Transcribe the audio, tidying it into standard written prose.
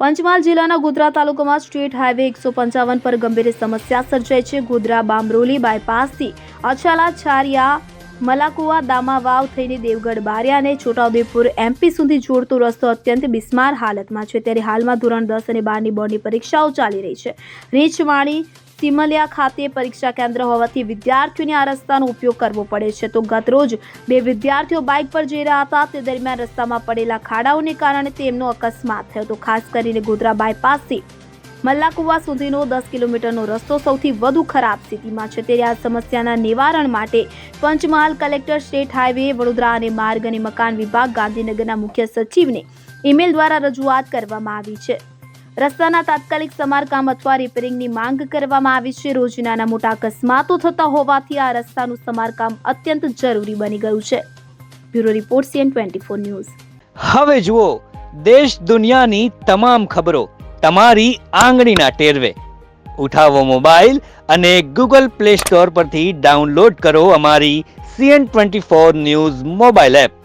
પંચમહાલ જિલ્લાના ગોધરા તાલુકામાં state highway 155 પર ગંભીર સમસ્યા સર્જાઈ છે। ગોધરા બામરોલી બાયપાસથી અછાલા છારિયા મલાકુવા દામાવાવ થઈને દેવગઢ બારિયા અને છોટાઉદેપુર એમપી સુધી જોડતો રસ્તો અત્યંત બિસ્માર હાલતમાં છે। ત્યારે હાલમાં ધોરણ 10 અને 12ની બોર્ડની પરીક્ષાઓ ચાલી રહી છે। રીંછવાણી સિમલિયા ખાતે પરીક્ષા કેન્દ્ર હોવાથી વિદ્યાર્થીઓને આ રસ્તાનો ઉપયોગ કરવો પડે છે। તો ગત રોજ બે વિદ્યાર્થીઓ બાઇક પર જઈ રહ્યા હતા, તે દરમિયાન રસ્તામાં પડેલા ખાડાઓને કારણે તેમનો અકસ્માત થયો। તો ખાસ કરીને ગોધરા બાયપાસથી મલ્લાકુવા સુધીનો 10 કિલોમીટરનો રસ્તો સૌથી વધુ ખરાબ સ્થિતિમાં છે। ત્યારે આ સમસ્યાના નિવારણ માટે Panchmahal collector, state highway, Vadodara અને માર્ગ અને મકાન વિભાગ, ગાંધીનગરના મુખ્ય સચિવને ઈમેલ દ્વારા રજૂઆત કરવામાં આવી છે। રસ્તાના તાત્કાલિક સમારકામ અથવા રિપેરિંગની માંગ કરવામાં આવી છે। રોજ નાના મોટા અકસ્માતો થતા હોવાથી આ રસ્તાનું સમારકામ અત્યંત જરૂરી બની ગયું છે। Bureau report CN24 news. હવે જુઓ દેશ દુનિયાની તમામ ખબરો તમારી આંગળીના ટેરવે। ઉઠાવો મોબાઈલ અને Google Play Store પરથી ડાઉનલોડ કરો અમારી CN24 ન્યૂઝ મોબાઈલ એપ।